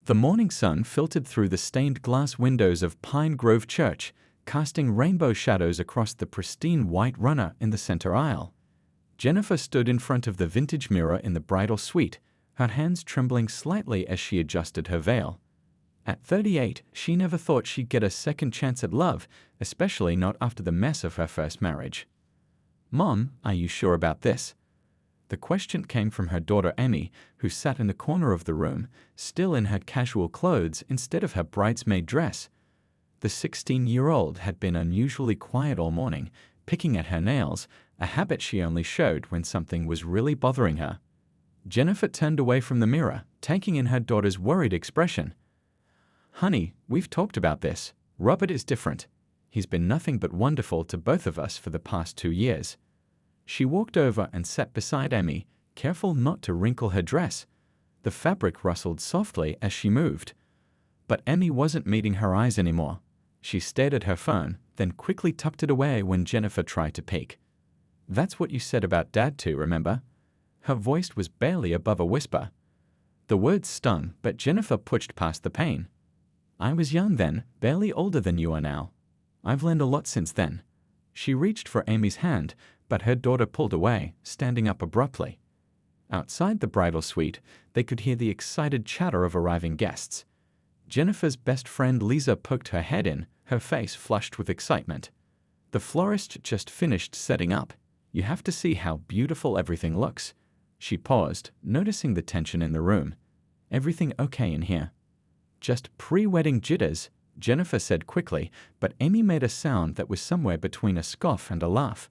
The morning sun filtered through the stained glass windows of Pine Grove Church, casting rainbow shadows across the pristine white runner in the center aisle. Jennifer stood in front of the vintage mirror in the bridal suite, her hands trembling slightly as she adjusted her veil. At 38, she never thought she'd get a second chance at love, especially not after the mess of her first marriage. "Mom, are you sure about this?" The question came from her daughter Emmy, who sat in the corner of the room, still in her casual clothes instead of her bridesmaid dress. The 16-year-old had been unusually quiet all morning, picking at her nails, a habit she only showed when something was really bothering her. Jennifer turned away from the mirror, taking in her daughter's worried expression. "Honey, we've talked about this. Robert is different. He's been nothing but wonderful to both of us for the past 2 years." She walked over and sat beside Emmy, careful not to wrinkle her dress. The fabric rustled softly as she moved. But Emmy wasn't meeting her eyes anymore. She stared at her phone, then quickly tucked it away when Jennifer tried to peek. "That's what you said about Dad too, remember?" Her voice was barely above a whisper. The words stung, but Jennifer pushed past the pain. "I was young then, barely older than you are now. I've learned a lot since then." She reached for Amy's hand, but her daughter pulled away, standing up abruptly. Outside the bridal suite, they could hear the excited chatter of arriving guests. Jennifer's best friend Lisa poked her head in, her face flushed with excitement. "The florist just finished setting up. You have to see how beautiful everything looks." She paused, noticing the tension in the room. "Everything okay in here?" "Just pre-wedding jitters," Jennifer said quickly, but Amy made a sound that was somewhere between a scoff and a laugh.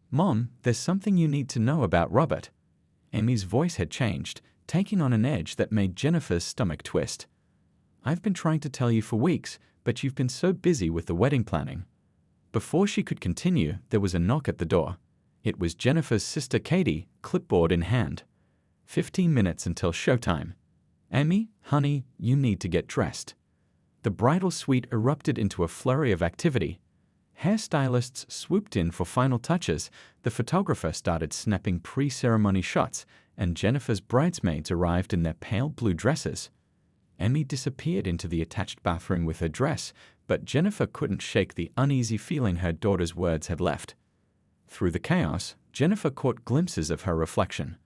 "Mom, there's something you need to know about Robert." Amy's voice had changed, taking on an edge that made Jennifer's stomach twist. "I've been trying to tell you for weeks, but you've been so busy with the wedding planning." Before she could continue, there was a knock at the door. It was Jennifer's sister Katie, clipboard in hand. 15 minutes until showtime. "Amy, honey, you need to get dressed." The bridal suite erupted into a flurry of activity. Hairstylists swooped in for final touches, the photographer started snapping pre-ceremony shots, and Jennifer's bridesmaids arrived in their pale blue dresses. Emmy disappeared into the attached bathroom with her dress, but Jennifer couldn't shake the uneasy feeling her daughter's words had left. Through the chaos, Jennifer caught glimpses of her reflection.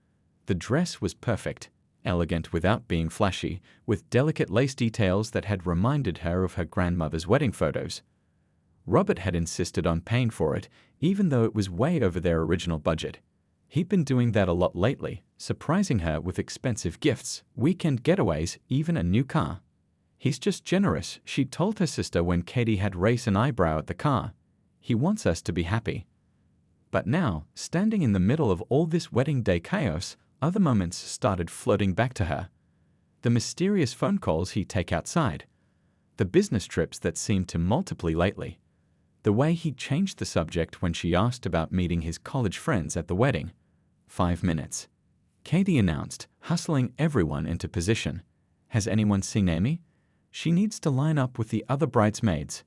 The dress was perfect, elegant without being flashy, with delicate lace details that had reminded her of her grandmother's wedding photos. Robert had insisted on paying for it, even though it was way over their original budget. He'd been doing that a lot lately, surprising her with expensive gifts, weekend getaways, even a new car. "He's just generous," she told her sister when Katie had raised an eyebrow at the car. "He wants us to be happy." But now, standing in the middle of all this wedding day chaos, other moments started floating back to her. The mysterious phone calls he'd take outside. The business trips that seemed to multiply lately. The way he changed the subject when she asked about meeting his college friends at the wedding. 5 minutes. Katie announced, hustling everyone into position. "Has anyone seen Amy? She needs to line up with the other bridesmaids."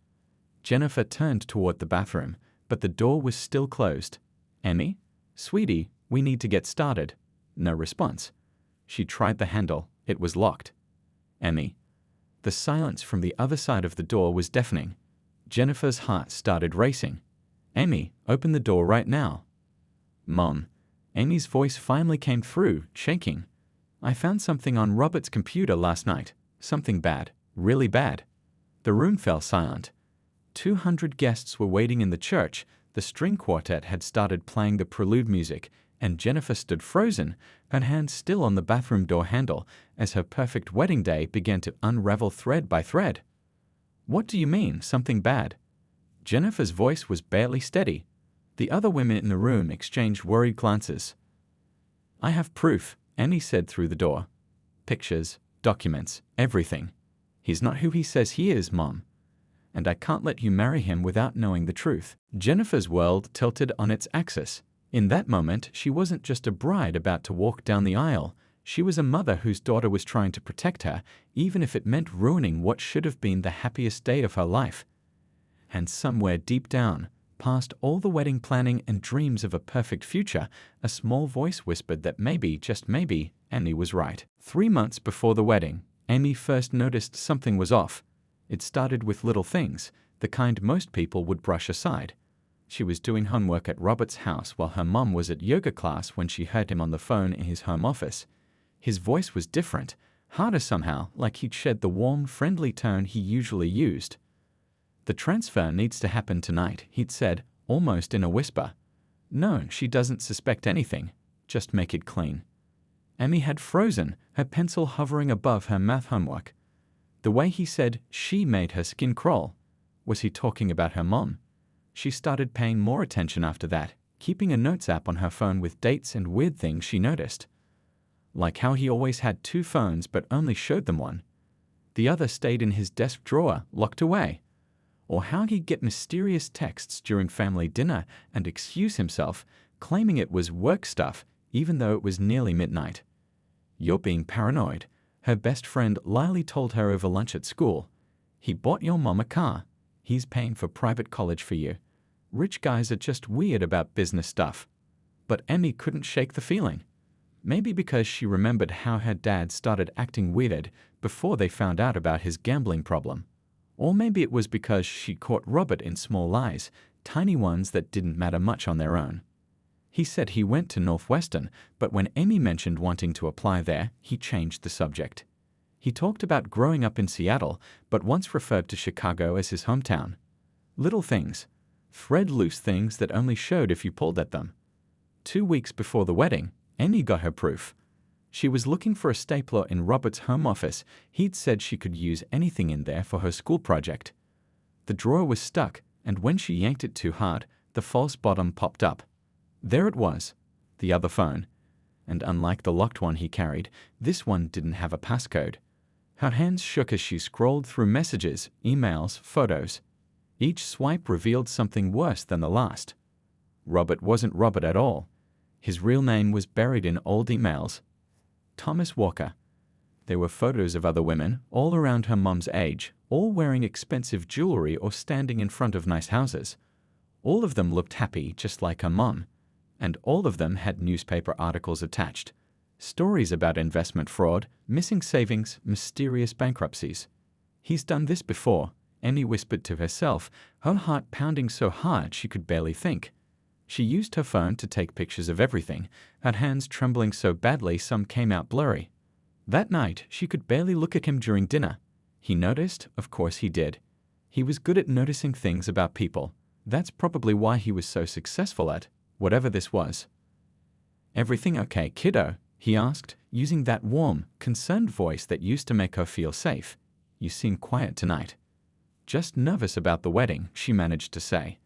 Jennifer turned toward the bathroom, but the door was still closed. "Emmy? Sweetie, we need to get started." No response. She tried the handle. It was locked. "Emmy?" The silence from the other side of the door was deafening. Jennifer's heart started racing. "Emmy, open the door right now." "Mom." Amy's voice finally came through, shaking. "I found something on Robert's computer last night. Something bad. Really bad." The room fell silent. 200 guests were waiting in the church. The string quartet had started playing the prelude music, and Jennifer stood frozen, her hand still on the bathroom door handle, as her perfect wedding day began to unravel thread by thread. "What do you mean, something bad?" Jennifer's voice was barely steady. The other women in the room exchanged worried glances. "I have proof," Annie said through the door. "Pictures, documents, everything. He's not who he says he is, Mom. And I can't let you marry him without knowing the truth." Jennifer's world tilted on its axis. In that moment, she wasn't just a bride about to walk down the aisle. She was a mother whose daughter was trying to protect her, even if it meant ruining what should have been the happiest day of her life. And somewhere deep down, past all the wedding planning and dreams of a perfect future, a small voice whispered that maybe, just maybe, Annie was right. 3 months before the wedding, Amy first noticed something was off. It started with little things, the kind most people would brush aside. She was doing homework at Robert's house while her mom was at yoga class when she heard him on the phone in his home office. His voice was different, harder somehow, like he'd shed the warm, friendly tone he usually used. "The transfer needs to happen tonight," he'd said, almost in a whisper. "No, she doesn't suspect anything. Just make it clean." Amy had frozen, her pencil hovering above her math homework. The way he said "she" made her skin crawl. Was he talking about her mom? She started paying more attention after that, keeping a notes app on her phone with dates and weird things she noticed. Like how he always had 2 phones but only showed them one. The other stayed in his desk drawer, locked away. Or how he'd get mysterious texts during family dinner and excuse himself, claiming it was work stuff, even though it was nearly midnight. "You're being paranoid," her best friend Lily told her over lunch at school. "He bought your mom a car. He's paying for private college for you. Rich guys are just weird about business stuff." But Amy couldn't shake the feeling. Maybe because she remembered how her dad started acting weirded before they found out about his gambling problem. Or maybe it was because she caught Robert in small lies, tiny ones that didn't matter much on their own. He said he went to Northwestern, but when Amy mentioned wanting to apply there, he changed the subject. He talked about growing up in Seattle, but once referred to Chicago as his hometown. Little things. Thread loose things that only showed if you pulled at them. 2 weeks before the wedding, Amy got her proof. She was looking for a stapler in Robert's home office. He'd said she could use anything in there for her school project. The drawer was stuck, and when she yanked it too hard, the false bottom popped up. There it was, the other phone. And unlike the locked one he carried, this one didn't have a passcode. Her hands shook as she scrolled through messages, emails, photos. Each swipe revealed something worse than the last. Robert wasn't Robert at all. His real name was buried in old emails. Thomas Walker. There were photos of other women, all around her mom's age, all wearing expensive jewelry or standing in front of nice houses. All of them looked happy, just like her mom. And all of them had newspaper articles attached. Stories about investment fraud, missing savings, mysterious bankruptcies. "He's done this before," Amy whispered to herself, her heart pounding so hard she could barely think. She used her phone to take pictures of everything, her hands trembling so badly some came out blurry. That night, she could barely look at him during dinner. He noticed, of course he did. He was good at noticing things about people. That's probably why he was so successful at whatever this was. "Everything okay, kiddo?" he asked, using that warm, concerned voice that used to make her feel safe. "You seem quiet tonight." "Just nervous about the wedding," she managed to say.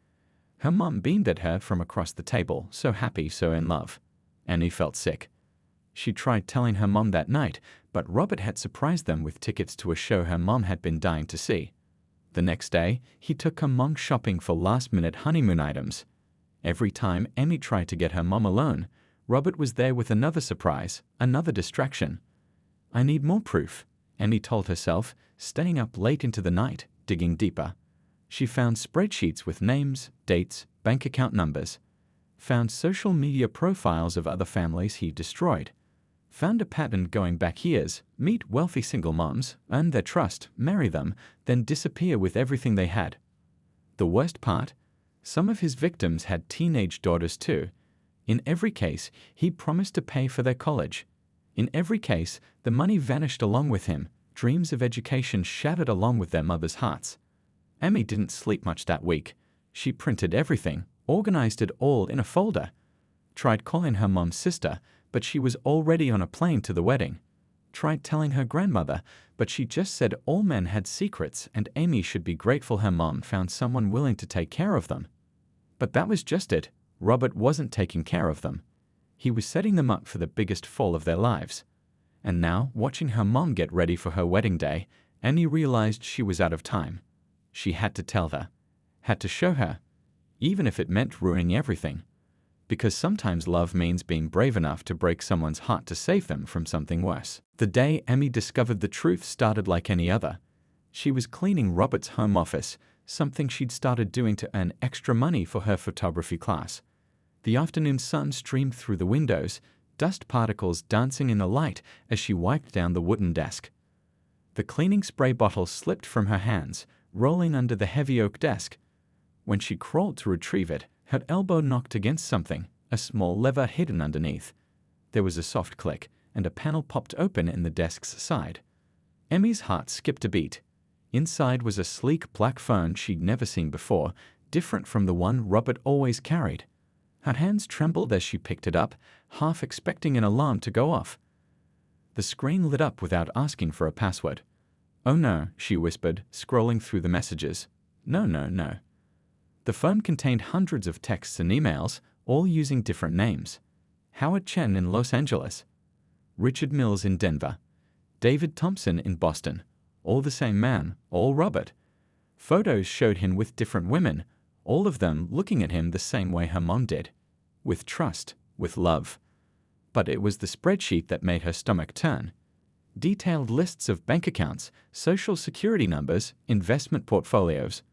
Her mom beamed at her from across the table, so happy, so in love. Annie felt sick. She tried telling her mom that night, but Robert had surprised them with tickets to a show her mom had been dying to see. The next day, he took her mom shopping for last-minute honeymoon items. Every time Emmy tried to get her mom alone, Robert was there with another surprise, another distraction. "I need more proof," Emmy told herself, staying up late into the night, digging deeper. She found spreadsheets with names, dates, bank account numbers. Found social media profiles of other families he destroyed. Found a pattern going back years: meet wealthy single moms, earn their trust, marry them, then disappear with everything they had. The worst part? Some of his victims had teenage daughters too. In every case, he promised to pay for their college. In every case, the money vanished along with him, dreams of education shattered along with their mothers' hearts. Emmy didn't sleep much that week. She printed everything, organized it all in a folder. Tried calling her mom's sister, but she was already on a plane to the wedding. Tried telling her grandmother, but she just said all men had secrets and Amy should be grateful her mom found someone willing to take care of them. But that was just it. Robert wasn't taking care of them. He was setting them up for the biggest fall of their lives. And now, watching her mom get ready for her wedding day, Annie realized she was out of time. She had to tell her. Had to show her. Even if it meant ruining everything. Because sometimes love means being brave enough to break someone's heart to save them from something worse. The day Emmy discovered the truth started like any other. She was cleaning Robert's home office, something she'd started doing to earn extra money for her photography class. The afternoon sun streamed through the windows, dust particles dancing in the light as she wiped down the wooden desk. The cleaning spray bottle slipped from her hands, rolling under the heavy oak desk. When she crawled to retrieve it, her elbow knocked against something, a small lever hidden underneath. There was a soft click, and a panel popped open in the desk's side. Emmy's heart skipped a beat. Inside was a sleek black phone she'd never seen before, different from the one Robert always carried. Her hands trembled as she picked it up, half expecting an alarm to go off. The screen lit up without asking for a password. "Oh no," she whispered, scrolling through the messages. "No, no, no." The phone contained hundreds of texts and emails, all using different names. Howard Chen in Los Angeles, Richard Mills in Denver, David Thompson in Boston. All the same man, all Robert. Photos showed him with different women, all of them looking at him the same way her mom did. With trust, with love. But it was the spreadsheet that made her stomach turn. Detailed lists of bank accounts, social security numbers, investment portfolios.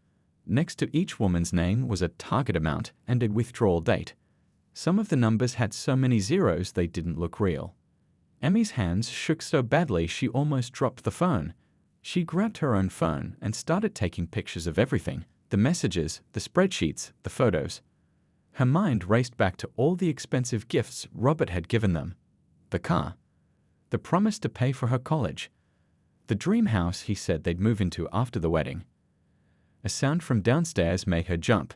Next to each woman's name was a target amount and a withdrawal date. Some of the numbers had so many zeros they didn't look real. Emmy's hands shook so badly she almost dropped the phone. She grabbed her own phone and started taking pictures of everything, the messages, the spreadsheets, the photos. Her mind raced back to all the expensive gifts Robert had given them. The car. The promise to pay for her college. The dream house he said they'd move into after the wedding. A sound from downstairs made her jump.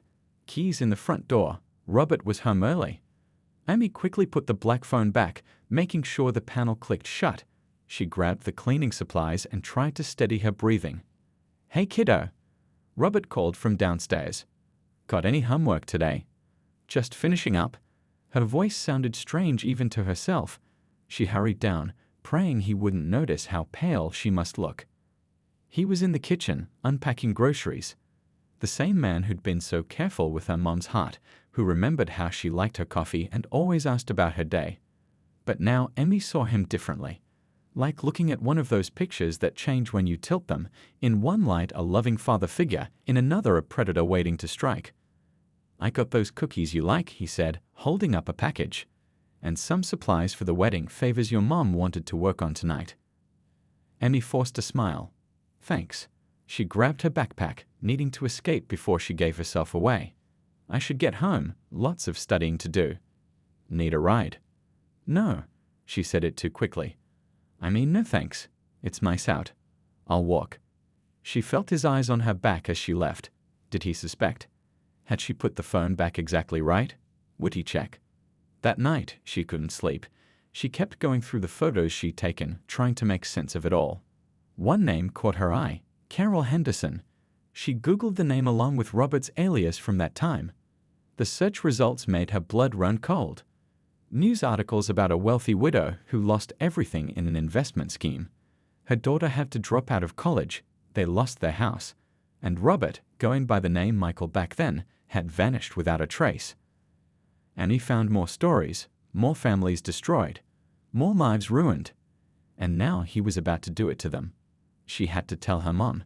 Keys in the front door. Robert was home early. Emmy quickly put the black phone back, making sure the panel clicked shut. She grabbed the cleaning supplies and tried to steady her breathing. "Hey, kiddo," Robert called from downstairs. "Got any homework today?" "Just finishing up." Her voice sounded strange even to herself. She hurried down, praying he wouldn't notice how pale she must look. He was in the kitchen, unpacking groceries. The same man who'd been so careful with her mom's heart, who remembered how she liked her coffee and always asked about her day. But now Emmy saw him differently. Like looking at one of those pictures that change when you tilt them, in one light a loving father figure, in another a predator waiting to strike. "I got those cookies you like," he said, holding up a package. "And some supplies for the wedding favors your mom wanted to work on tonight." Emmy forced a smile. "Thanks." She grabbed her backpack, needing to escape before she gave herself away. "I should get home, lots of studying to do." "Need a ride?" "No," she said it too quickly. "I mean, no thanks. It's nice out. I'll walk." She felt his eyes on her back as she left. Did he suspect? Had she put the phone back exactly right? Would he check? That night, she couldn't sleep. She kept going through the photos she'd taken, trying to make sense of it all. One name caught her eye, Carol Henderson. She Googled the name along with Robert's alias from that time. The search results made her blood run cold. News articles about a wealthy widow who lost everything in an investment scheme. Her daughter had to drop out of college. They lost their house. And Robert, going by the name Michael back then, had vanished without a trace. And he found more stories, more families destroyed, more lives ruined. And now he was about to do it to them. She had to tell her mom.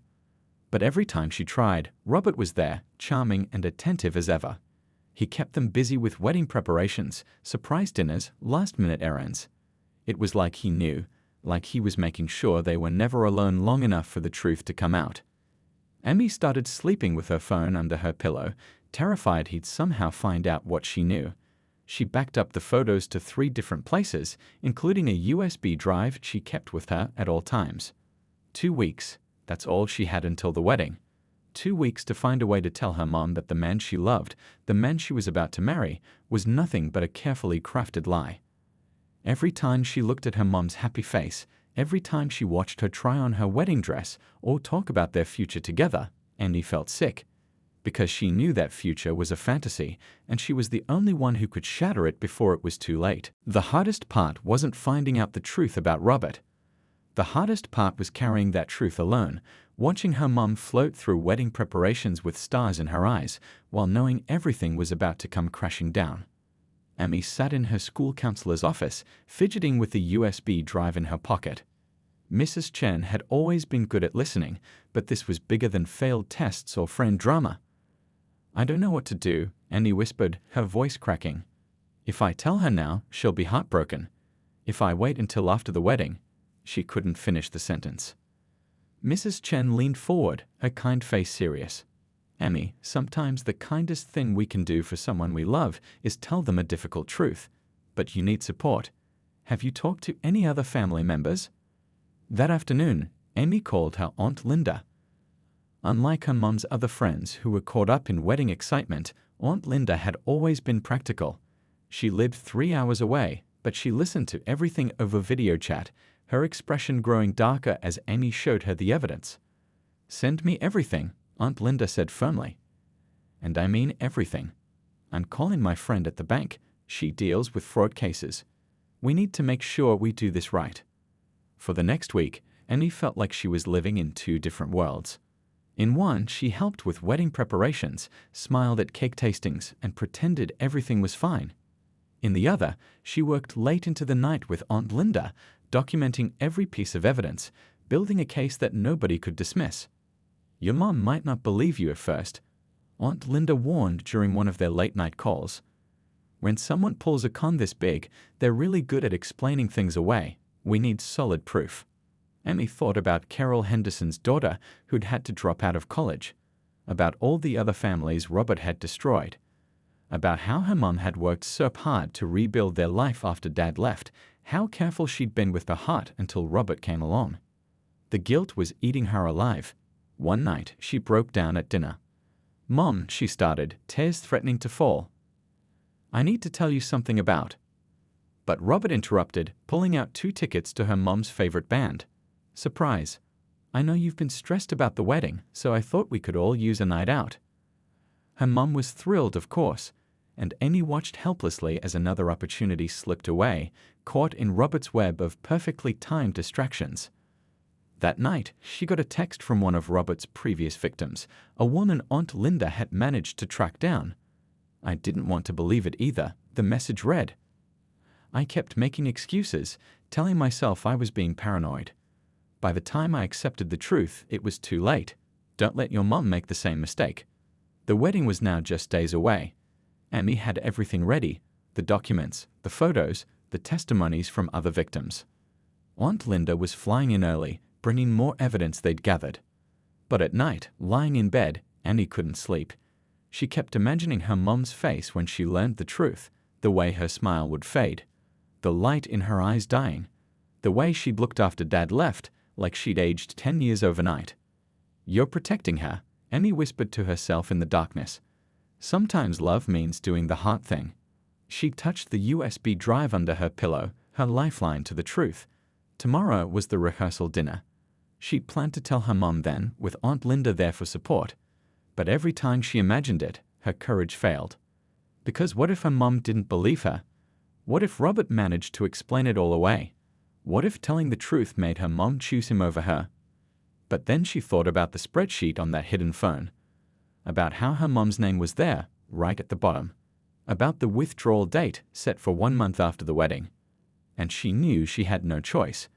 But every time she tried, Robert was there, charming and attentive as ever. He kept them busy with wedding preparations, surprise dinners, last-minute errands. It was like he knew, like he was making sure they were never alone long enough for the truth to come out. Emmy started sleeping with her phone under her pillow, terrified he'd somehow find out what she knew. She backed up the photos to 3 different places, including a USB drive she kept with her at all times. 2 weeks, that's all she had until the wedding. 2 weeks to find a way to tell her mom that the man she loved, the man she was about to marry, was nothing but a carefully crafted lie. Every time she looked at her mom's happy face, every time she watched her try on her wedding dress or talk about their future together, Andy felt sick. Because she knew that future was a fantasy, and she was the only one who could shatter it before it was too late. The hardest part wasn't finding out the truth about Robert. The hardest part was carrying that truth alone, watching her mom float through wedding preparations with stars in her eyes, while knowing everything was about to come crashing down. Emmy sat in her school counselor's office, fidgeting with the USB drive in her pocket. Mrs. Chen had always been good at listening, but this was bigger than failed tests or friend drama. "I don't know what to do," Annie whispered, her voice cracking. "If I tell her now, she'll be heartbroken. If I wait until after the wedding..." She couldn't finish the sentence. Mrs. Chen leaned forward, her kind face serious. Emmy, sometimes the kindest thing we can do for someone we love is tell them a difficult truth. But you need support. Have you talked to any other family members? That afternoon, Emmy called her Aunt Linda. Unlike her mom's other friends who were caught up in wedding excitement, Aunt Linda had always been practical. She lived 3 hours away, but she listened to everything over video chat, her expression growing darker as Emmy showed her the evidence. "Send me everything," Aunt Linda said firmly. "And I mean everything. I'm calling my friend at the bank. She deals with fraud cases. We need to make sure we do this right." For the next week, Emmy felt like she was living in two different worlds. In one, she helped with wedding preparations, smiled at cake tastings, and pretended everything was fine. In the other, she worked late into the night with Aunt Linda, documenting every piece of evidence, building a case that nobody could dismiss. "Your mom might not believe you at first," Aunt Linda warned during one of their late-night calls. "When someone pulls a con this big, they're really good at explaining things away. We need solid proof." Emmy thought about Carol Henderson's daughter who'd had to drop out of college, about all the other families Robert had destroyed, about how her mom had worked so hard to rebuild their life after Dad left, how careful she'd been with her heart until Robert came along. The guilt was eating her alive. One night, she broke down at dinner. "Mom," she started, tears threatening to fall. "I need to tell you something about." But Robert interrupted, pulling out 2 tickets to her mom's favorite band. "Surprise. I know you've been stressed about the wedding, so I thought we could all use a night out." Her mom was thrilled, of course, and Amy watched helplessly as another opportunity slipped away, caught in Robert's web of perfectly timed distractions. That night, she got a text from one of Robert's previous victims, a woman Aunt Linda had managed to track down. I didn't want to believe it either. The message read, "I kept making excuses, telling myself I was being paranoid. By the time I accepted the truth, it was too late. Don't let your mom make the same mistake." The wedding was now just days away. Amy had everything ready, the documents, the photos, the testimonies from other victims. Aunt Linda was flying in early, bringing more evidence they'd gathered. But at night, lying in bed, Amy couldn't sleep. She kept imagining her mom's face when she learned the truth, the way her smile would fade, the light in her eyes dying, the way she'd looked after Dad left, like she'd aged 10 years overnight. "You're protecting her," Amy whispered to herself in the darkness. "Sometimes love means doing the hard thing." She touched the USB drive under her pillow, her lifeline to the truth. Tomorrow was the rehearsal dinner. She'd planned to tell her mom then, with Aunt Linda there for support. But every time she imagined it, her courage failed. Because what if her mom didn't believe her? What if Robert managed to explain it all away? What if telling the truth made her mom choose him over her? But then she thought about the spreadsheet on that hidden phone, about how her mom's name was there, right at the bottom, about the withdrawal date set for 1 month after the wedding. And she knew she had no choice,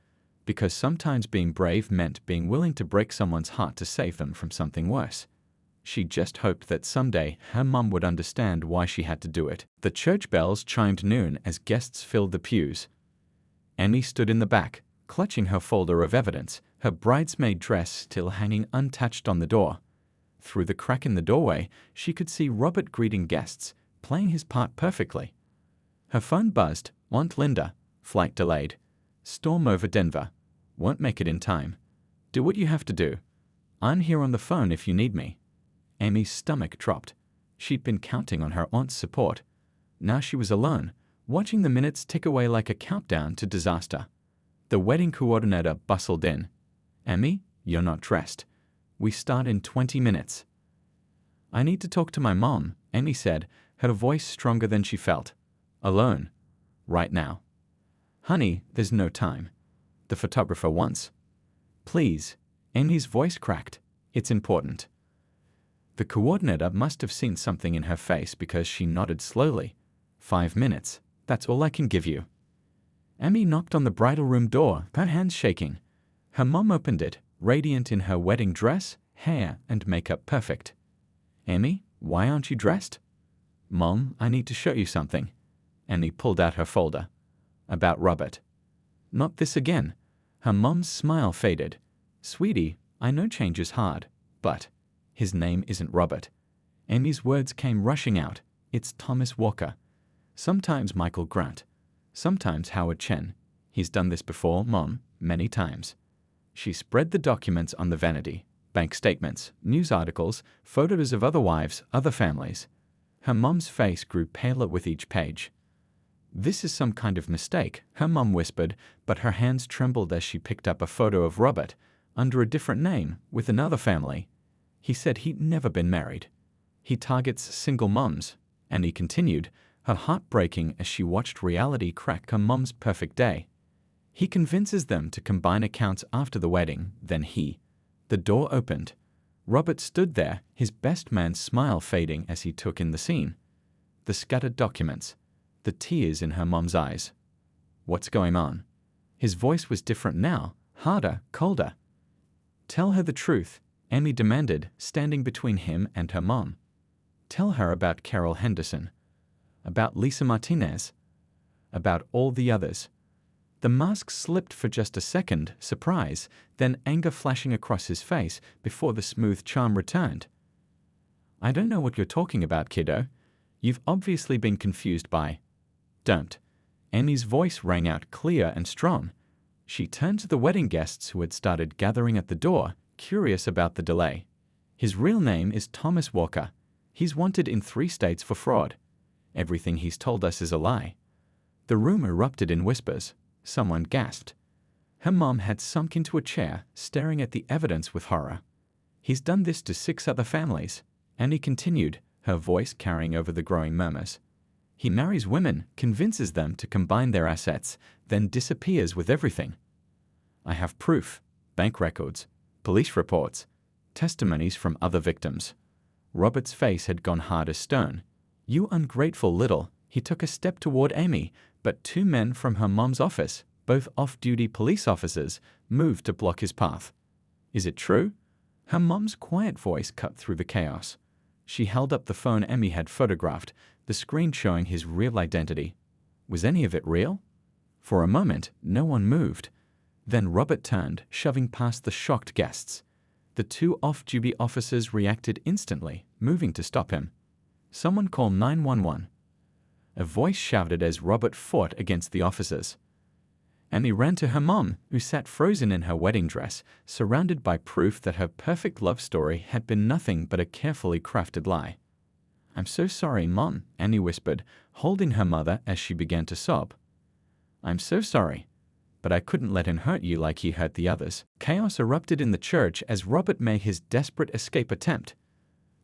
because sometimes being brave meant being willing to break someone's heart to save them from something worse. She just hoped that someday her mom would understand why she had to do it. The church bells chimed noon as guests filled the pews. Amy stood in the back, clutching her folder of evidence, her bridesmaid dress still hanging untouched on the door. Through the crack in the doorway, she could see Robert greeting guests, playing his part perfectly. Her phone buzzed. "Aunt Linda. Flight delayed. Storm over Denver. Won't make it in time. Do what you have to do. I'm here on the phone if you need me." Amy's stomach dropped. She'd been counting on her aunt's support. Now she was alone, watching the minutes tick away like a countdown to disaster. The wedding coordinator bustled in. "Amy, you're not dressed. We start in 20 minutes. "I need to talk to my mom," Amy said, her voice stronger than she felt. "Alone. Right now." "Honey, there's no time. The photographer wants." "Please." Amy's voice cracked. "It's important." The coordinator must have seen something in her face because she nodded slowly. 5 minutes. That's all I can give you." Amy knocked on the bridal room door, her hands shaking. Her mom opened it, radiant in her wedding dress, hair, and makeup perfect. "Amy, why aren't you dressed?" "Mom, I need to show you something." Amy pulled out her folder. "About Robert." "Not this again." Her mom's smile faded. "Sweetie, I know change is hard, but his name isn't Robert. Amy's words came rushing out. It's Thomas Walker. Sometimes Michael Grant. Sometimes Howard Chen. He's done this before, Mom, many times. She spread the documents on the vanity. Bank statements, news articles, photos of other wives, other families. Her mom's face grew paler with each page. This is some kind of mistake, her mom whispered, but her hands trembled as she picked up a photo of Robert, under a different name, with another family. He said he'd never been married. He targets single moms, and he continued, her heart breaking as she watched reality crack her mom's perfect day. He convinces them to combine accounts after the wedding, then The door opened. Robert stood there, his best man's smile fading as he took in the scene. The scattered documents, the tears in her mom's eyes. What's going on? His voice was different now, harder, colder. Tell her the truth, Amy demanded, standing between him and her mom. Tell her about Carol Henderson, about Lisa Martinez, about all the others. The mask slipped for just a second, surprise, then anger flashing across his face before the smooth charm returned. I don't know what you're talking about, kiddo. You've obviously been confused by... Don't. Amy's voice rang out clear and strong. She turned to the wedding guests who had started gathering at the door, curious about the delay. His real name is Thomas Walker. He's wanted in 3 states for fraud. Everything he's told us is a lie. The room erupted in whispers. Someone gasped. Her mom had sunk into a chair, staring at the evidence with horror. He's done this to 6 other families, and he continued, her voice carrying over the growing murmurs. He marries women, convinces them to combine their assets, then disappears with everything. I have proof, bank records, police reports, testimonies from other victims. Robert's face had gone hard as stone. You ungrateful little. He took a step toward Amy, but 2 men from her mom's office, both off-duty police officers, moved to block his path. Is it true? Her mom's quiet voice cut through the chaos. She held up the phone Amy had photographed, the screen showing his real identity. Was any of it real? For a moment, no one moved. Then Robert turned, shoving past the shocked guests. The 2 off-duty officers reacted instantly, moving to stop him. Someone call 911. A voice shouted as Robert fought against the officers. Amy ran to her mom, who sat frozen in her wedding dress, surrounded by proof that her perfect love story had been nothing but a carefully crafted lie. I'm so sorry, Mom, Amy whispered, holding her mother as she began to sob. I'm so sorry, but I couldn't let him hurt you like he hurt the others. Chaos erupted in the church as Robert made his desperate escape attempt.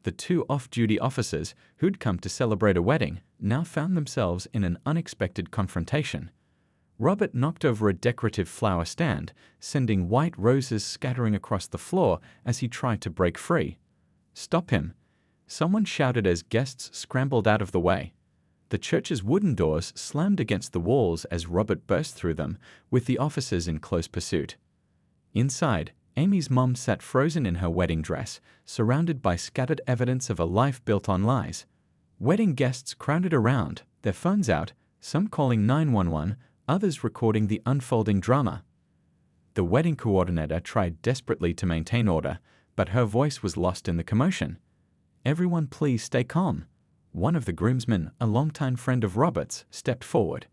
The 2 off-duty officers, who'd come to celebrate a wedding, now found themselves in an unexpected confrontation. Robert knocked over a decorative flower stand, sending white roses scattering across the floor as he tried to break free. Stop him! Someone shouted as guests scrambled out of the way. The church's wooden doors slammed against the walls as Robert burst through them, with the officers in close pursuit. Inside, Amy's mom sat frozen in her wedding dress, surrounded by scattered evidence of a life built on lies. Wedding guests crowded around, their phones out, some calling 911, others recording the unfolding drama. The wedding coordinator tried desperately to maintain order, but her voice was lost in the commotion. Everyone please stay calm. One of the groomsmen, a longtime friend of Robert's, stepped forward.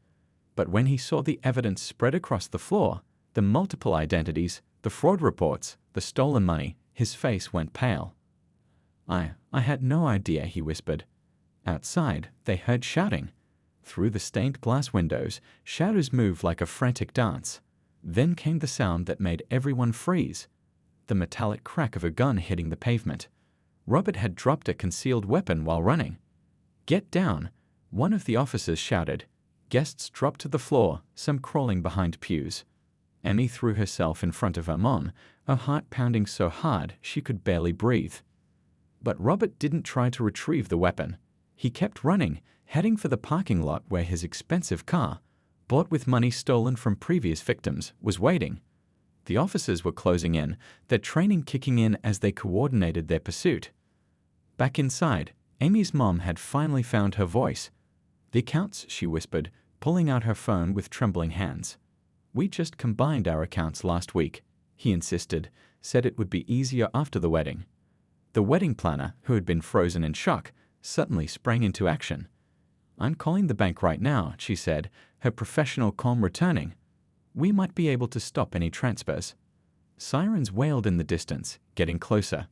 But when he saw the evidence spread across the floor, the multiple identities, the fraud reports, the stolen money, his face went pale. I had no idea, he whispered. Outside, they heard shouting. Through the stained glass windows, shadows moved like a frantic dance. Then came the sound that made everyone freeze. The metallic crack of a gun hitting the pavement. Robert had dropped a concealed weapon while running. Get down, one of the officers shouted. Guests dropped to the floor, some crawling behind pews. Amy threw herself in front of her mom, her heart pounding so hard she could barely breathe. But Robert didn't try to retrieve the weapon. He kept running, heading for the parking lot where his expensive car, bought with money stolen from previous victims, was waiting. The officers were closing in, their training kicking in as they coordinated their pursuit. Back inside, Amy's mom had finally found her voice. The accounts, she whispered, pulling out her phone with trembling hands. We just combined our accounts last week, he insisted, said it would be easier after the wedding. The wedding planner, who had been frozen in shock, suddenly sprang into action. "I'm calling the bank right now," she said, her professional calm returning. "We might be able to stop any transfers." Sirens wailed in the distance, getting closer.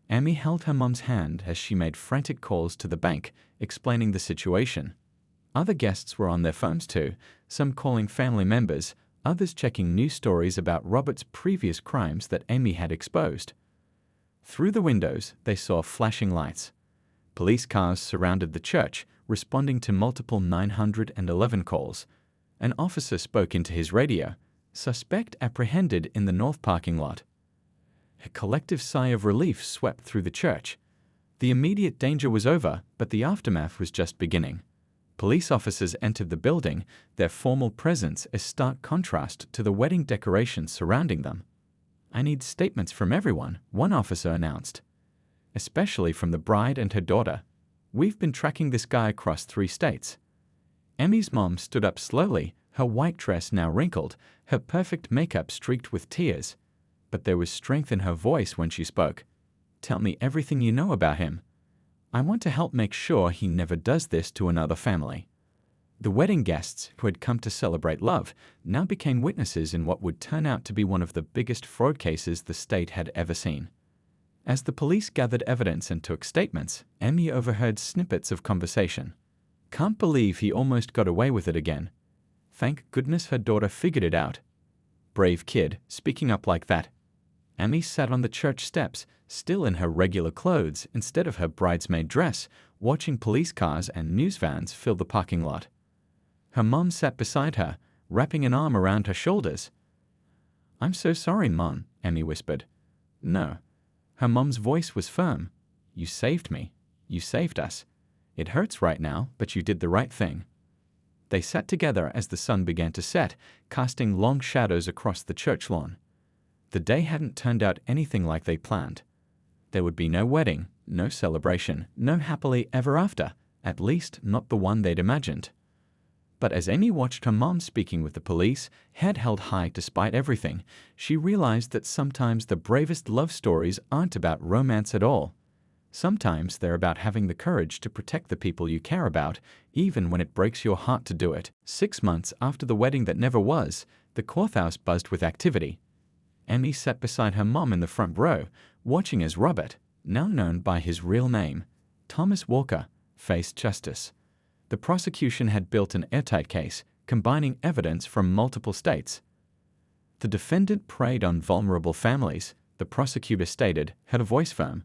Amy held her mum's hand as she made frantic calls to the bank, explaining the situation. Other guests were on their phones too, some calling family members, others checking news stories about Robert's previous crimes that Amy had exposed. Through the windows, they saw flashing lights. Police cars surrounded the church, responding to multiple 911 calls. An officer spoke into his radio. "Suspect apprehended in the north parking lot." A collective sigh of relief swept through the church. The immediate danger was over, but the aftermath was just beginning. Police officers entered the building, their formal presence a stark contrast to the wedding decorations surrounding them. "I need statements from everyone," one officer announced. "Especially from the bride and her daughter. We've been tracking this guy across 3 states." Emmy's mom stood up slowly, her white dress now wrinkled, her perfect makeup streaked with tears. But there was strength in her voice when she spoke. "Tell me everything you know about him. I want to help make sure he never does this to another family." The wedding guests, who had come to celebrate love, now became witnesses in what would turn out to be one of the biggest fraud cases the state had ever seen. As the police gathered evidence and took statements, Emmy overheard snippets of conversation. "Can't believe he almost got away with it again. Thank goodness her daughter figured it out. Brave kid, speaking up like that." Emmy sat on the church steps, still in her regular clothes instead of her bridesmaid dress, watching police cars and news vans fill the parking lot. Her mom sat beside her, wrapping an arm around her shoulders. "I'm so sorry, Mom," Emmy whispered. "No." Her mom's voice was firm. "You saved me. You saved us. It hurts right now, but you did the right thing." They sat together as the sun began to set, casting long shadows across the church lawn. The day hadn't turned out anything like they planned. There would be no wedding, no celebration, no happily ever after, at least not the one they'd imagined. But as Amy watched her mom speaking with the police, head held high despite everything, she realized that sometimes the bravest love stories aren't about romance at all. Sometimes they're about having the courage to protect the people you care about, even when it breaks your heart to do it. 6 months after the wedding that never was, the courthouse buzzed with activity. Amy sat beside her mom in the front row, watching as Robert, now known by his real name, Thomas Walker, faced justice. The prosecution had built an airtight case, combining evidence from multiple states. The defendant preyed on vulnerable families, the prosecutor stated, had a voice firm.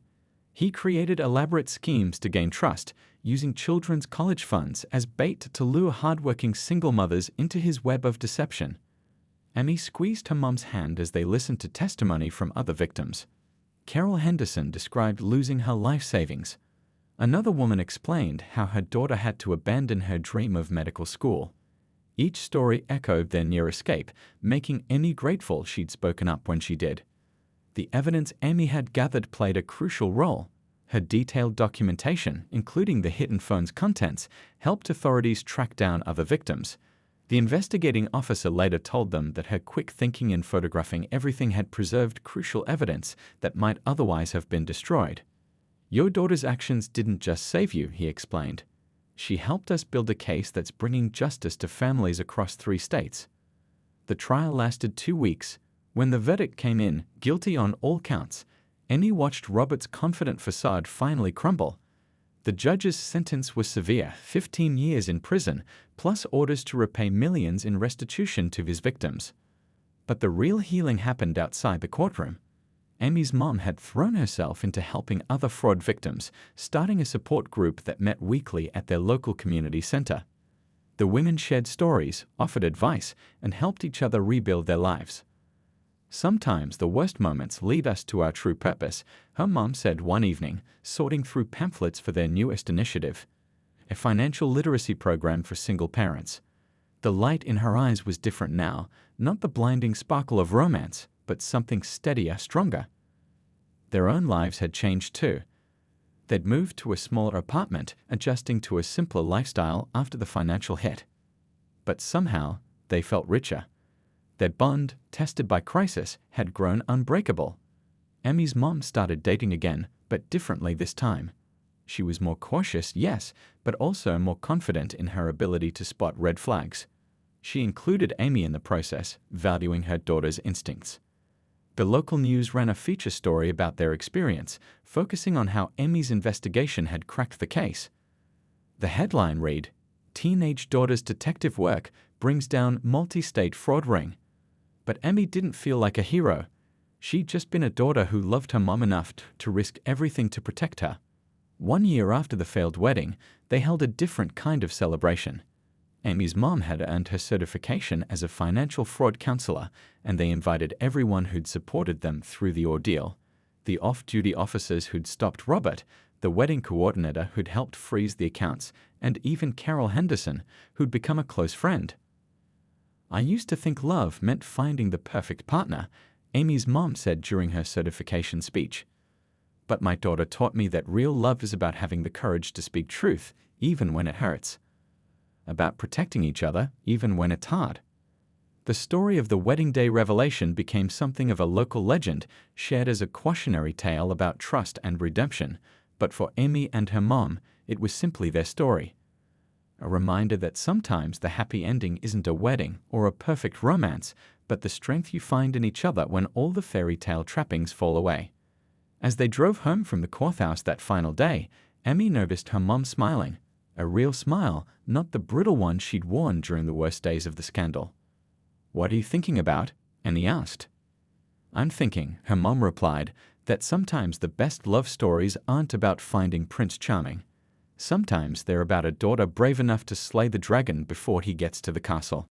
He created elaborate schemes to gain trust, using children's college funds as bait to lure hardworking single mothers into his web of deception. Amy squeezed her mom's hand as they listened to testimony from other victims. Carol Henderson described losing her life savings. Another woman explained how her daughter had to abandon her dream of medical school. Each story echoed their near escape, making Amy grateful she'd spoken up when she did. The evidence Amy had gathered played a crucial role. Her detailed documentation, including the hidden phone's contents, helped authorities track down other victims. The investigating officer later told them that her quick thinking in photographing everything had preserved crucial evidence that might otherwise have been destroyed. "Your daughter's actions didn't just save you," he explained. "She helped us build a case that's bringing justice to families across 3 states." The trial lasted 2 weeks. When the verdict came in, guilty on all counts, Amy watched Robert's confident facade finally crumble. The judge's sentence was severe, 15 years in prison, plus orders to repay millions in restitution to his victims. But the real healing happened outside the courtroom. Amy's mom had thrown herself into helping other fraud victims, starting a support group that met weekly at their local community center. The women shared stories, offered advice, and helped each other rebuild their lives. "Sometimes the worst moments lead us to our true purpose," her mom said one evening, sorting through pamphlets for their newest initiative, a financial literacy program for single parents. The light in her eyes was different now, not the blinding sparkle of romance, but something steadier, stronger. Their own lives had changed too. They'd moved to a smaller apartment, adjusting to a simpler lifestyle after the financial hit. But somehow, they felt richer. Their bond, tested by crisis, had grown unbreakable. Emmy's mom started dating again, but differently this time. She was more cautious, yes, but also more confident in her ability to spot red flags. She included Amy in the process, valuing her daughter's instincts. The local news ran a feature story about their experience, focusing on how Emmy's investigation had cracked the case. The headline read, "Teenage Daughter's Detective Work Brings Down Multi-State Fraud Ring." But Emmy didn't feel like a hero. She'd just been a daughter who loved her mom enough to risk everything to protect her. 1 year after the failed wedding, they held a different kind of celebration. Amy's mom had earned her certification as a financial fraud counselor, and they invited everyone who'd supported them through the ordeal. The off-duty officers who'd stopped Robert, the wedding coordinator who'd helped freeze the accounts, and even Carol Henderson, who'd become a close friend. "I used to think love meant finding the perfect partner," Amy's mom said during her certification speech. "But my daughter taught me that real love is about having the courage to speak truth, even when it hurts. About protecting each other, even when it's hard." The story of the wedding day revelation became something of a local legend, shared as a cautionary tale about trust and redemption, but for Amy and her mom, it was simply their story. A reminder that sometimes the happy ending isn't a wedding or a perfect romance, but the strength you find in each other when all the fairy tale trappings fall away. As they drove home from the courthouse that final day, Amy noticed her mom smiling. A real smile, not the brittle one she'd worn during the worst days of the scandal. "What are you thinking about?" Amy asked. "I'm thinking," her mom replied, "that sometimes the best love stories aren't about finding Prince Charming. Sometimes they're about a daughter brave enough to slay the dragon before he gets to the castle."